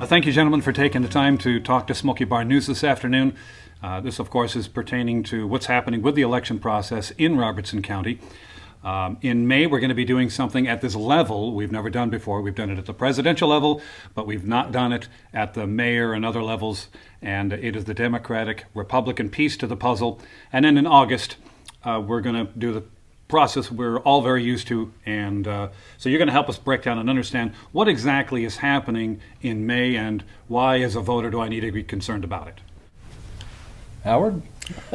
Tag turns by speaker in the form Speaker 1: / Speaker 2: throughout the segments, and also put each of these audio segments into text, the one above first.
Speaker 1: Thank you, gentlemen, for taking the time to talk to Smoky Bar News this afternoon. This, of course, is pertaining to what's happening with the election process in Robertson County. In May, we're going to be doing something at this level we've never done before. We've done it at the presidential level, but we've not done it at the mayor and other levels. And it is the Democratic-Republican piece to the puzzle. And then in August, we're going to do the process we're all very used to. And so you're going to help us break down and understand what exactly is happening in May and why, as a voter, do I need to be concerned about it?
Speaker 2: Howard?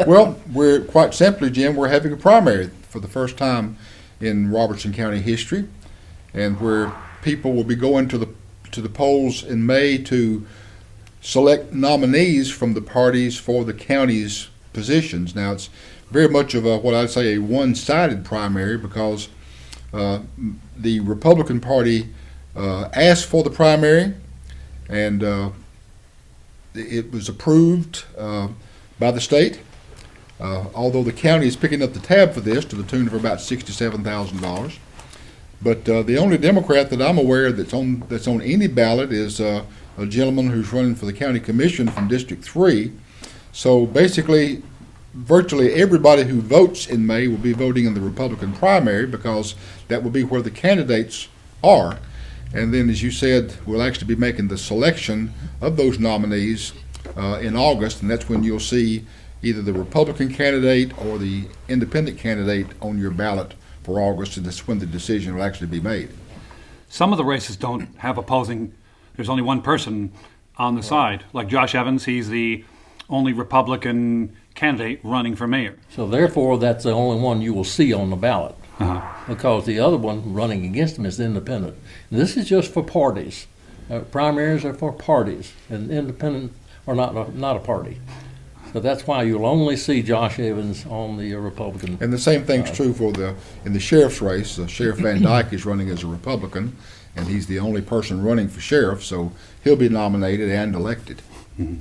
Speaker 3: Well, we're quite simply, Jim, we're having a primary for the first time in Robertson County history, and where people will be going to the polls in May to select nominees from the parties for the county's positions. Now, it's very much of what I'd say a one-sided primary, because the Republican Party asked for the primary, and it was approved by the state. Although the county is picking up the tab for this to the tune of about $67,000. But the only Democrat that I'm aware that's on any ballot is a gentleman who's running for the county commission from District 3. So basically, virtually everybody who votes in May will be voting in the Republican primary, because that will be where the candidates are. And then, as you said, we'll actually be making the selection of those nominees in August, and that's when you'll see either the Republican candidate or the independent candidate on your ballot for August, and that's when the decision will actually be made.
Speaker 1: Some of the races don't have opposing. There's only one person on the side. Like Josh Evans, he's the only Republican candidate running for mayor.
Speaker 2: So therefore, that's the only one you will see on the ballot, because the other one running against him is independent. And this is just for parties. Primaries are for parties, and independent are not a party. So that's why you'll only see Josh Evans on the Republican.
Speaker 3: And the same thing's true for in the sheriff's race. Sheriff Van Dyke is running as a Republican, and he's the only person running for sheriff, so he'll be nominated and elected.
Speaker 1: Mm-hmm.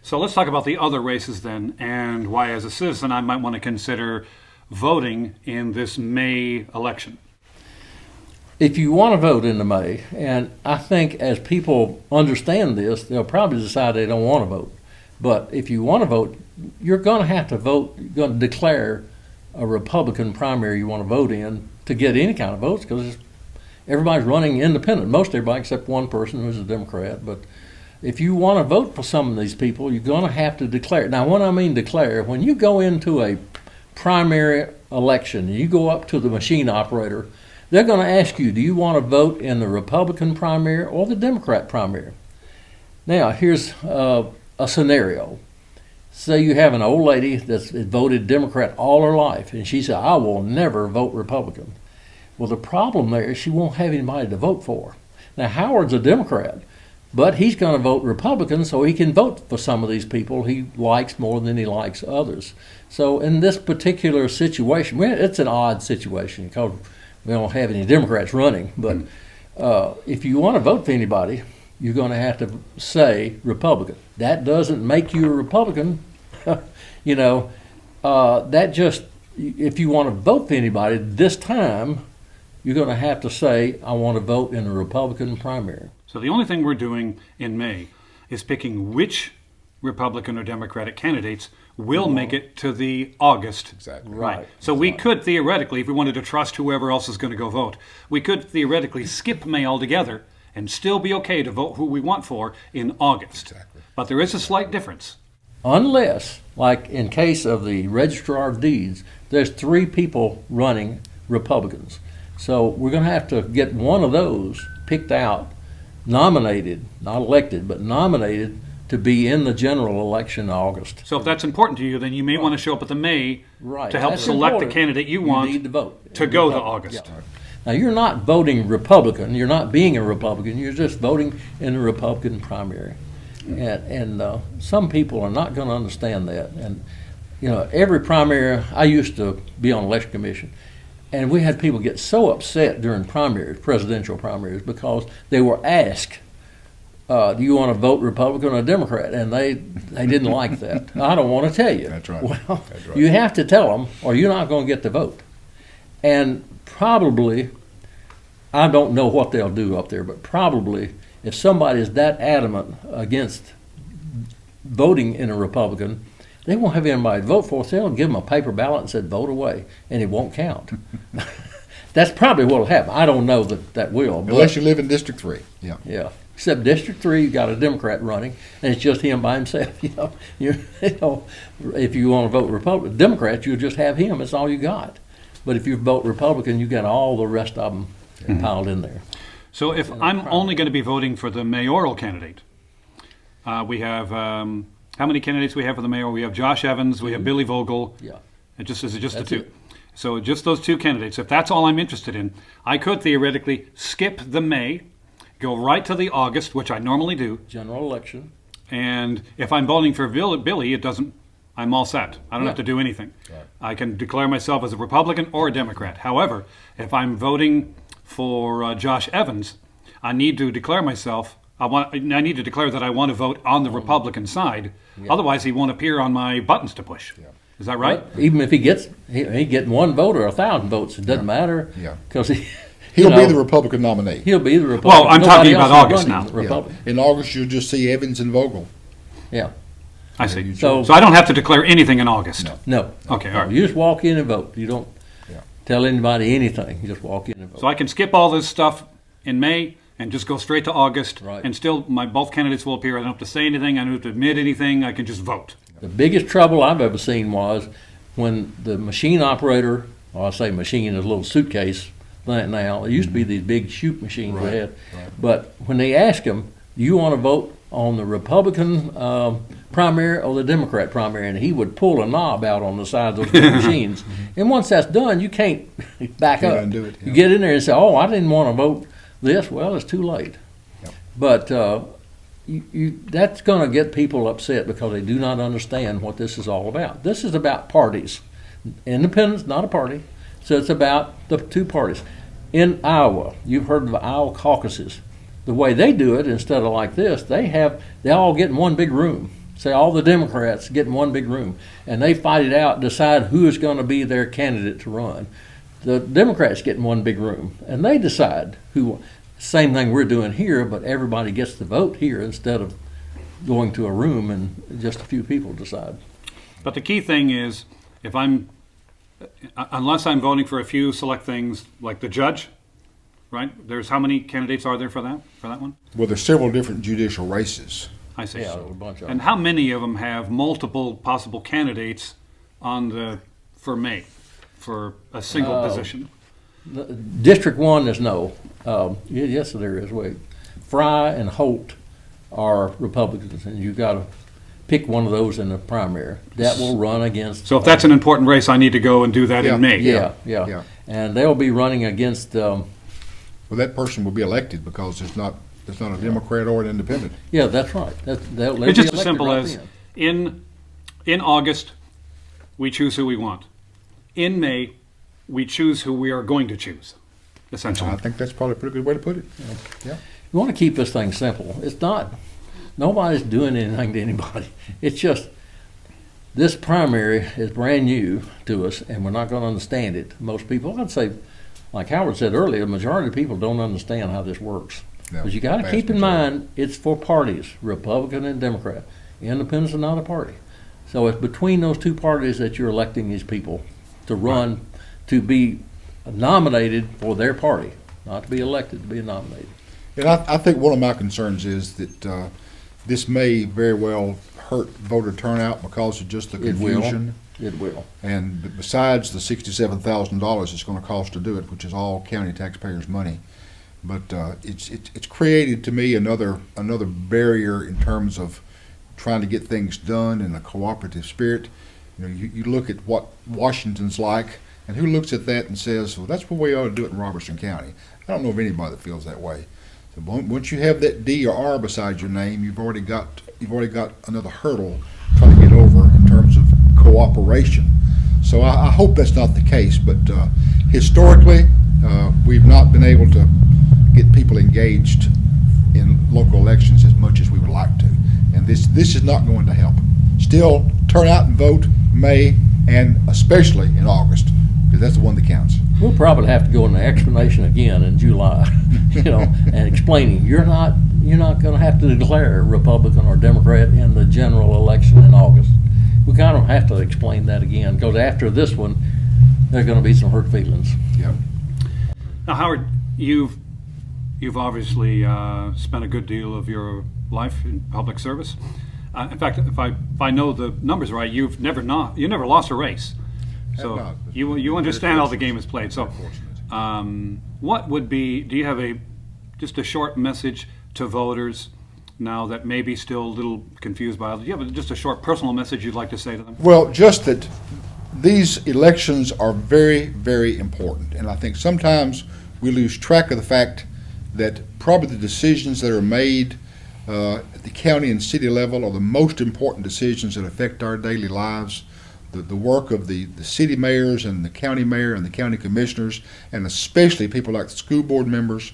Speaker 1: So let's talk about the other races then, and why, as a citizen, I might want to consider voting in this May election.
Speaker 2: If you want to vote in the May, and I think as people understand this, they'll probably decide they don't want to vote. But if you want to vote, you're going to have to vote. You're going to declare a Republican primary you want to vote in to get any kind of votes, because everybody's running independent. Most everybody except one person who's a Democrat. But if you want to vote for some of these people, you're going to have to declare. Now, when I mean declare, when you go into a primary election and you go up to the machine operator, they're going to ask you, do you want to vote in the Republican primary or the Democrat primary? Now, here's a scenario. Say you have an old lady that's voted Democrat all her life, and she said, I will never vote Republican. Well, the problem there is she won't have anybody to vote for. Now, Howard's a Democrat, but he's going to vote Republican so he can vote for some of these people he likes more than he likes others. So in this particular situation, it's an odd situation because we don't have any Democrats running, but if you want to vote for anybody, you're going to have to say Republican. That doesn't make you a Republican. That just, if you want to vote for anybody this time, you're going to have to say, I want to vote in a Republican primary.
Speaker 1: So the only thing we're doing in May is picking which Republican or Democratic candidates will make it to the August.
Speaker 3: Exactly.
Speaker 1: Right. So we could theoretically, if we wanted to trust whoever else is going to go vote, we could theoretically skip May altogether and still be okay to vote who we want for in August.
Speaker 3: Exactly.
Speaker 1: But there is a slight difference.
Speaker 2: Unless, like in case of the Registrar of Deeds, there's 3 people running Republicans. So we're going to have to get one of those picked out, nominated, not elected, but nominated to be in the general election in August.
Speaker 1: So if that's important to you, then you may want to show up at the May to help
Speaker 2: That's
Speaker 1: select
Speaker 2: important.
Speaker 1: the candidate you want
Speaker 2: need to vote.
Speaker 1: to go to August.
Speaker 2: Yeah. Now, you're not voting Republican. You're not being a Republican. You're just voting in the Republican primary. And some people are not going to understand that. And, every primary, I used to be on election commission, and we had people get so upset during primaries, presidential primaries, because they were asked, do you want to vote Republican or Democrat? And they didn't like that. I don't want to tell you.
Speaker 3: That's right.
Speaker 2: Well,
Speaker 3: That's right.
Speaker 2: You have to tell them, or you're not going to get the vote. And probably, I don't know what they'll do up there, but probably if somebody is that adamant against voting in a Republican, they won't have anybody to vote for, so they'll give them a paper ballot and said vote away, and it won't count. That's probably what will happen. I don't know that will.
Speaker 3: Unless you live in District 3. Yeah.
Speaker 2: Yeah. Except District 3, you got a Democrat running, and it's just him by himself. If you want to vote Republican, Democrat, you'll just have him. That's all you got. But if you vote Republican, you got all the rest of them piled in there.
Speaker 1: So if I'm only going to be voting for the mayoral candidate, we have how many candidates we have for the mayor? We have Josh Evans, we have Billy Vogel.
Speaker 2: Yeah.
Speaker 1: Is it just
Speaker 2: That's
Speaker 1: the two?
Speaker 2: it.
Speaker 1: So just those two candidates. If that's all I'm interested in, I could theoretically skip the May, go right to the August, which I normally do.
Speaker 2: General election.
Speaker 1: And if I'm voting for Billy, it doesn't. I'm all set. I don't
Speaker 2: Yeah.
Speaker 1: have to do anything.
Speaker 3: Right.
Speaker 1: I can declare myself as a Republican or a Democrat. However, if I'm voting for Josh Evans, I need to declare myself. I need to declare that I want to vote on the Republican side.
Speaker 2: Yeah.
Speaker 1: Otherwise, he won't appear on my buttons to push.
Speaker 3: Yeah.
Speaker 1: Is that right?
Speaker 2: But even if he getting one vote or 1,000 votes, it doesn't matter.
Speaker 3: Yeah.
Speaker 2: Because
Speaker 3: He'll be the Republican nominee.
Speaker 2: He'll be the Republican.
Speaker 1: Well, I'm
Speaker 2: Nobody
Speaker 1: talking about
Speaker 2: else is
Speaker 1: August
Speaker 2: running
Speaker 1: now.
Speaker 2: the Republican.
Speaker 3: In August, you'll just see Evans and Vogel.
Speaker 2: Yeah.
Speaker 1: I see.
Speaker 2: So-
Speaker 1: So I don't have to declare anything in August.
Speaker 2: No.
Speaker 1: Okay, all
Speaker 2: No,
Speaker 1: right.
Speaker 2: you just walk in and vote. You don't
Speaker 3: Yeah.
Speaker 2: tell anybody anything. You just walk in and vote.
Speaker 1: So I can skip all this stuff in May and just go straight to August,
Speaker 2: Right.
Speaker 1: and still both candidates will appear. I don't have to say anything. I don't have to admit anything. I can just vote.
Speaker 2: The biggest trouble I've ever seen was when the machine operator, or I say machine is a little suitcase thing now. It used to be these big shoot machines we had. But when they ask him, do you want to vote on the Republican primary or the Democrat primary? And he would pull a knob out on the sides of the machines. And once that's done, you can't back
Speaker 3: Can't
Speaker 2: up.
Speaker 3: undo it, yeah.
Speaker 2: You get in there and say, oh, I didn't want to vote this. Well, it's too late.
Speaker 3: Yep.
Speaker 2: But that's going to get people upset because they do not understand what this is all about. This is about parties. Independence, not a party. So it's about the two parties. In Iowa, you've heard of the Iowa caucuses. The way they do it, instead of like this, they all get in one big room. Say all the Democrats get in one big room, and they fight it out, decide who is going to be their candidate to run. The Democrats get in one big room, and they decide who. Same thing we're doing here, but everybody gets to vote here instead of going to a room and just a few people decide.
Speaker 1: But the key thing is, unless I'm voting for a few select things like the judge, right? There's how many candidates are there for that one?
Speaker 3: Well, there's several different judicial races.
Speaker 1: I see.
Speaker 2: Yeah, a bunch of
Speaker 1: And
Speaker 2: them.
Speaker 1: how many of them have multiple possible candidates for May for a single position?
Speaker 2: District 1 is no. Yes, there is. Wait, Fry and Holt are Republicans, and you've got to pick one of those in the primary. That will run against.
Speaker 1: So if that's an important race, I need to go and do that
Speaker 3: Yeah.
Speaker 1: in May.
Speaker 2: Yeah. And they'll be running against.
Speaker 3: Well, that person will be elected because it's not a Democrat or an independent.
Speaker 2: Yeah, that's right. They'll
Speaker 1: It's
Speaker 2: be
Speaker 1: just as
Speaker 2: elected
Speaker 1: simple
Speaker 2: right
Speaker 1: as
Speaker 2: then.
Speaker 1: in August, we choose who we want. In May, we choose who we are going to choose, essentially.
Speaker 3: I think that's probably a pretty good way to put it. Yeah.
Speaker 2: You want to keep this thing simple. It's not. Nobody's doing anything to anybody. It's just this primary is brand new to us, and we're not going to understand it. Most people, I'd say, like Howard said earlier, the majority of people don't understand how this works.
Speaker 3: No,
Speaker 2: But you got to
Speaker 3: vast
Speaker 2: keep in
Speaker 3: majority.
Speaker 2: mind it's for parties, Republican and Democrat. Independents are not a party. So it's between those two parties that you're electing these people to run, to be nominated for their party, not to be elected, to be nominated.
Speaker 3: And I think one of my concerns is that this may very well hurt voter turnout because of just the
Speaker 2: It will.
Speaker 3: confusion.
Speaker 2: It will.
Speaker 3: And besides the $67,000 it's going to cost to do it, which is all county taxpayers' money, but it's created to me another barrier in terms of trying to get things done in a cooperative spirit. You know, you look at what Washington's like, and who looks at that and says, "Well, that's what we ought to do it in Robertson County." I don't know of anybody that feels that way. So once you have that D or R beside your name, you've already got another hurdle trying to get over in terms of cooperation. So I hope that's not the case, but historically, we've not been able to get people engaged in local elections as much as we would like to, and this is not going to help. Still, turn out and vote May and especially in August, because that's the one that counts.
Speaker 2: We'll probably have to go into explanation again in July, and explaining you're not you're not going to have to declare Republican or Democrat in the general election in August. We kind of have to explain that again, because after this one, there's going to be some hurt feelings.
Speaker 3: Yeah.
Speaker 1: Now, Howard, you've obviously spent a good deal of your life in public service. In fact, if I know the numbers right, you never lost a race. So
Speaker 3: not.
Speaker 1: you understand how the game is played. So,
Speaker 3: Unfortunate.
Speaker 1: what would be? Do you have just a short message to voters now that may be still a little confused by it? Do you have just a short personal message you'd like to say to them?
Speaker 3: Well, just that these elections are very, very important. And I think sometimes we lose track of the fact that probably the decisions that are made at the county and city level are the most important decisions that affect our daily lives. The work of the city mayors and the county mayor and the county commissioners, and especially people like the school board members,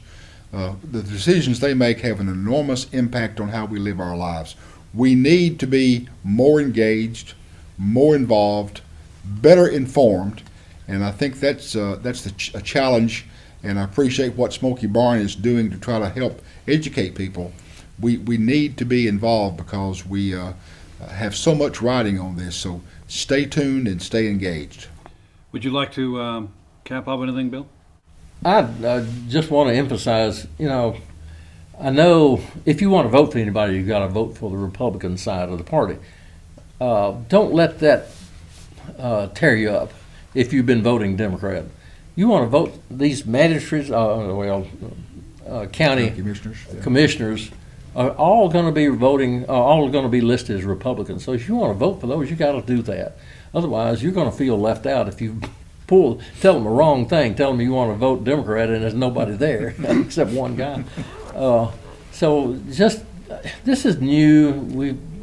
Speaker 3: the decisions they make have an enormous impact on how we live our lives. We need to be more engaged, more involved, better informed, and I think that's a challenge, and I appreciate what Smoky Barn is doing to try to help educate people. We need to be involved because we have so much riding on this, so stay tuned and stay engaged.
Speaker 1: Would you like to cap off anything, Bill?
Speaker 2: I just want to emphasize, I know if you want to vote for anybody, you've got to vote for the Republican side of the party. Don't let that tear you up if you've been voting Democrat. You want to vote these magistrates, county commissioners are all going to be voting, all going to be listed as Republicans. So if you want to vote for those, you got to do that. Otherwise, you're going to feel left out if you tell them the wrong thing, tell them you want to vote Democrat and there's nobody there except one guy. So just this is new.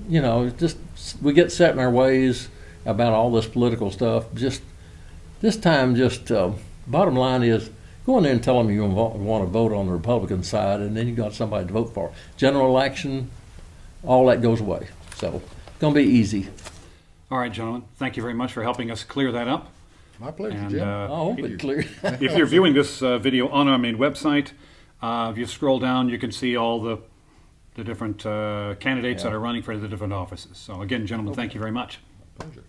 Speaker 2: We get set in our ways about all this political stuff. Just this time, bottom line is go in there and tell them you want to vote on the Republican side, and then you got somebody to vote for. General election, all that goes away. So it's going to be easy.
Speaker 1: All right, gentlemen. Thank you very much for helping us clear that up.
Speaker 3: My pleasure,
Speaker 1: And,
Speaker 3: Jim.
Speaker 2: I hope it's clear.
Speaker 1: If you're viewing this video on our main website, if you scroll down, you can see all the different candidates that are running for the different offices. So again, gentlemen, thank you very much.
Speaker 3: Pleasure.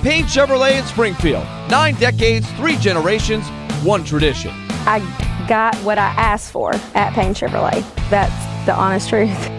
Speaker 4: Payne Chevrolet in Springfield. 9 decades, 3 generations, 1 tradition.
Speaker 5: I got what I asked for at Payne Chevrolet. That's the honest truth.